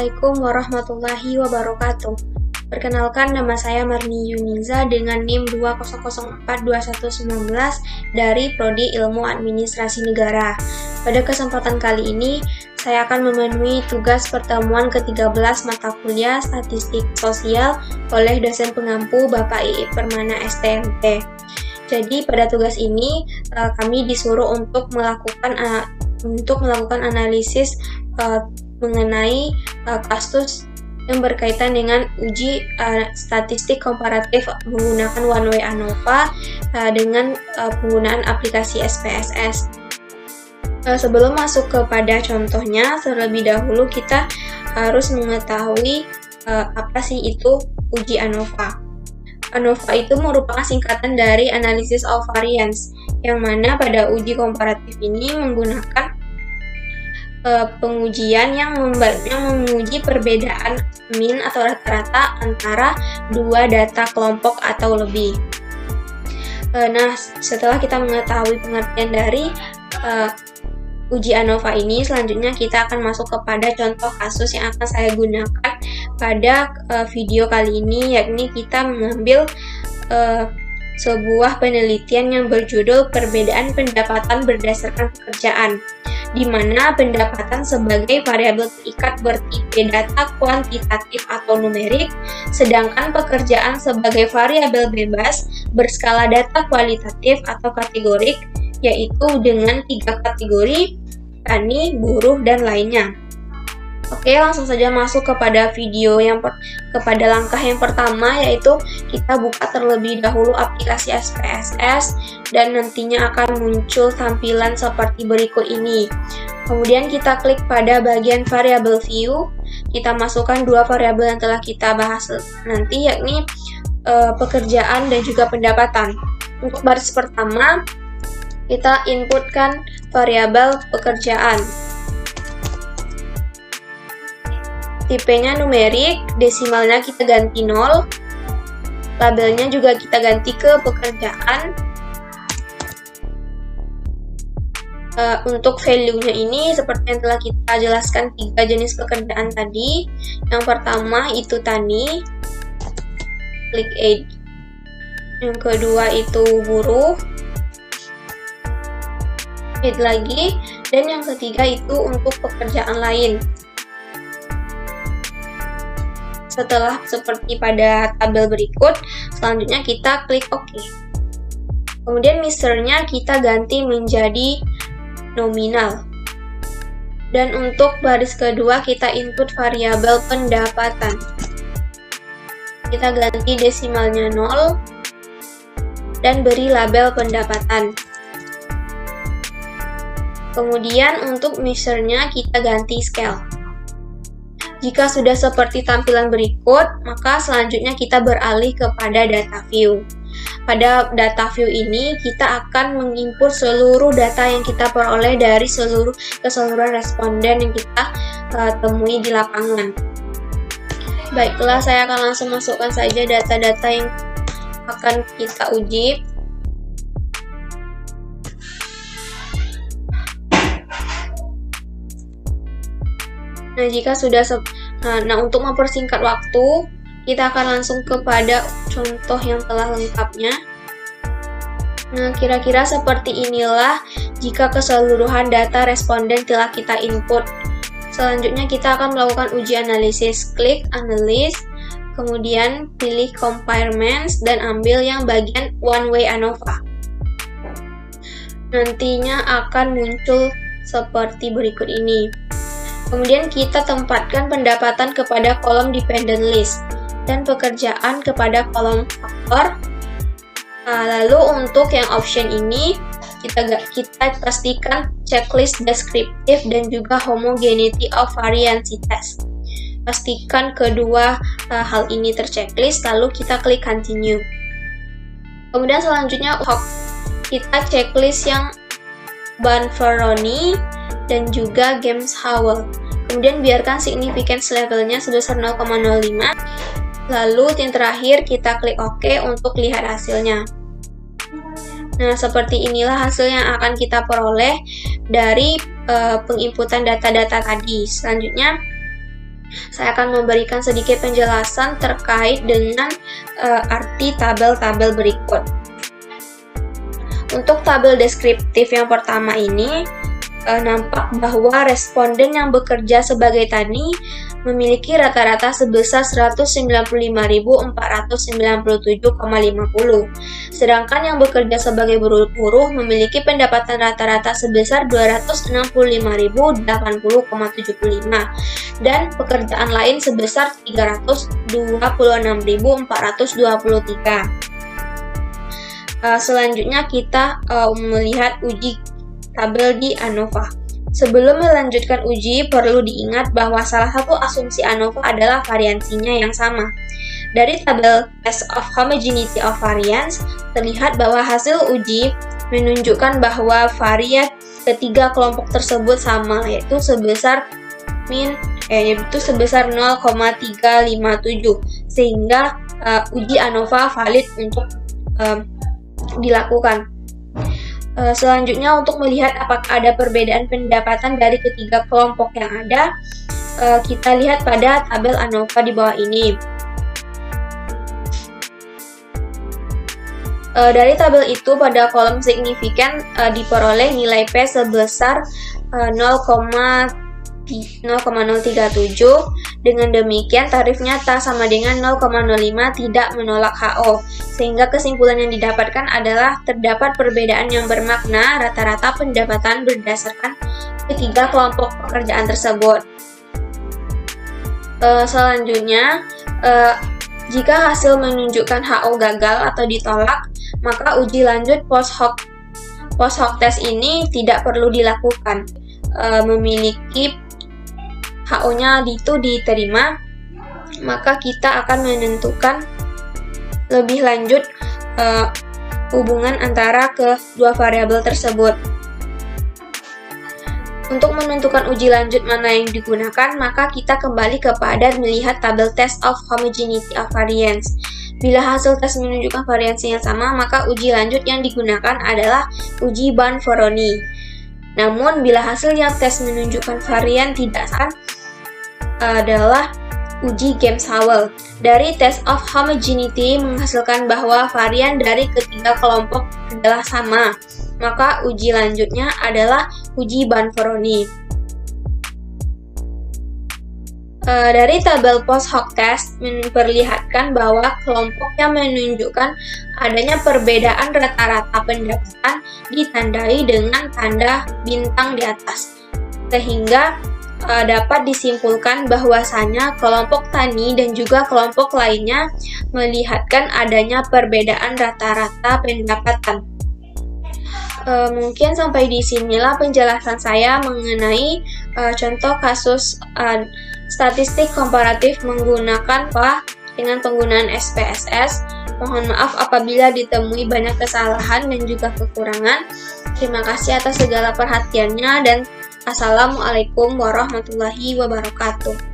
Assalamualaikum warahmatullahi wabarakatuh. Perkenalkan, nama saya Marni Yuniza dengan NIM 2004219 dari Prodi Ilmu Administrasi Negara. Pada kesempatan kali ini, saya akan memenuhi tugas pertemuan ke-13 mata kuliah Statistik Sosial oleh dosen pengampu Bapak Iip Permana STMT. Jadi pada tugas ini kami disuruh untuk melakukan analisis mengenai kasus yang berkaitan dengan uji statistik komparatif menggunakan one way ANOVA dengan penggunaan aplikasi SPSS. Sebelum masuk kepada contohnya, terlebih dahulu kita harus mengetahui apa sih itu uji ANOVA. ANOVA itu merupakan singkatan dari Analysis of Variance, yang mana pada uji komparatif ini menggunakan pengujian yang menguji perbedaan mean atau rata-rata antara dua data kelompok atau lebih. Nah, setelah kita mengetahui pengertian dari uji ANOVA ini, selanjutnya kita akan masuk kepada contoh kasus yang akan saya gunakan pada video kali ini, yakni kita mengambil sebuah penelitian yang berjudul Perbedaan Pendapatan Berdasarkan Pekerjaan, di mana pendapatan sebagai variabel terikat bertipe data kuantitatif atau numerik, sedangkan pekerjaan sebagai variabel bebas berskala data kualitatif atau kategorik, yaitu dengan 3 kategori, tani, buruh, dan lainnya. Oke, langsung saja masuk kepada kepada langkah yang pertama, yaitu kita buka terlebih dahulu aplikasi SPSS dan nantinya akan muncul tampilan seperti berikut ini. Kemudian kita klik pada bagian variable view, kita masukkan dua variabel yang telah kita bahas nanti, yakni pekerjaan dan juga pendapatan. Untuk baris pertama, kita inputkan variabel pekerjaan. Tipenya numerik, desimalnya kita ganti 0, labelnya juga kita ganti ke pekerjaan. Untuk value-nya ini seperti yang telah kita jelaskan 3 jenis pekerjaan tadi. Yang pertama itu tani, klik add. Yang kedua itu buruh, add lagi. Dan yang ketiga itu untuk pekerjaan lain. Setelah seperti pada tabel berikut, selanjutnya kita klik OK. Kemudian measure-nya kita ganti menjadi nominal. Dan untuk baris kedua kita input variabel pendapatan. Kita ganti desimalnya 0 dan beri label pendapatan. Kemudian untuk measure-nya kita ganti scale. Jika sudah seperti tampilan berikut, maka selanjutnya kita beralih kepada data view. Pada data view ini, kita akan mengimport seluruh data yang kita peroleh dari keseluruhan responden yang kita temui di lapangan. Baiklah, saya akan langsung masukkan saja data-data yang akan kita uji. Nah, jika sudah untuk mempersingkat waktu, kita akan langsung kepada contoh yang telah lengkapnya. Nah, kira-kira seperti inilah jika keseluruhan data responden telah kita input. Selanjutnya kita akan melakukan uji analisis. Klik Analyze, kemudian pilih Compare-Ments dan ambil yang bagian One Way ANOVA. Nantinya akan muncul seperti berikut ini. Kemudian kita tempatkan pendapatan kepada kolom dependent list dan pekerjaan kepada kolom faktor. Lalu untuk yang option ini kita pastikan checklist deskriptif dan juga homogeneity of variance test. Pastikan kedua hal ini terchecklist, lalu kita klik continue. Kemudian selanjutnya kita checklist yang Banvaroni dan juga Games Howell. Kemudian biarkan significance levelnya sebesar 0,05. Lalu yang terakhir kita klik OK untuk lihat hasilnya. Nah, seperti inilah hasil yang akan kita peroleh dari penginputan data-data tadi. Selanjutnya Saya akan memberikan sedikit penjelasan terkait dengan arti tabel-tabel berikut. Untuk tabel deskriptif yang pertama ini, nampak bahwa responden yang bekerja sebagai tani memiliki rata-rata sebesar 195.497,50. Sedangkan yang bekerja sebagai buruh memiliki pendapatan rata-rata sebesar 265.080,75 dan pekerjaan lain sebesar 326.423. Selanjutnya kita melihat uji tabel di ANOVA. Sebelum melanjutkan uji, perlu diingat bahwa salah satu asumsi ANOVA adalah variansinya yang sama. Dari tabel Test of Homogeneity of Variance, terlihat bahwa hasil uji menunjukkan bahwa varian ketiga kelompok tersebut sama, yaitu sebesar 0,357, sehingga uji ANOVA valid untuk dilakukan. Selanjutnya, untuk melihat apakah ada perbedaan pendapatan dari ketiga kelompok yang ada, kita lihat pada tabel ANOVA di bawah ini. Dari tabel itu, pada kolom signifikan diperoleh nilai P sebesar 0,037. Dengan demikian, tarif nyata sama dengan 0,05 tidak menolak HO, sehingga kesimpulan yang didapatkan adalah terdapat perbedaan yang bermakna rata-rata pendapatan berdasarkan ketiga kelompok pekerjaan tersebut. Selanjutnya, jika hasil menunjukkan HO gagal atau ditolak, maka uji lanjut post hoc test ini tidak perlu dilakukan. Memiliki HO-nya itu diterima, maka kita akan menentukan lebih lanjut hubungan antara kedua variabel tersebut. Untuk menentukan uji lanjut mana yang digunakan, maka kita kembali kepada melihat tabel Test of Homogeneity of Variance. Bila hasil tes menunjukkan variansi yang sama, maka uji lanjut yang digunakan adalah uji Banforoni. Namun, bila hasil yang tes menunjukkan varian tidak sama, adalah uji Gemshaw. Dari Test of Homogeneity menghasilkan bahwa varian dari ketiga kelompok adalah sama, maka uji lanjutnya adalah uji Banforoni. Dari tabel post hoc test memperlihatkan bahwa kelompok yang menunjukkan adanya perbedaan rata-rata pendapatan ditandai dengan tanda bintang di atas, sehingga dapat disimpulkan bahwasanya kelompok tani dan juga kelompok lainnya melihatkan adanya perbedaan rata-rata pendapatan. Mungkin sampai di sinilah penjelasan saya mengenai contoh kasus statistik komparatif menggunakan dengan penggunaan SPSS. Mohon maaf apabila ditemui banyak kesalahan dan juga kekurangan. Terima kasih atas segala perhatiannya dan Assalamualaikum warahmatullahi wabarakatuh.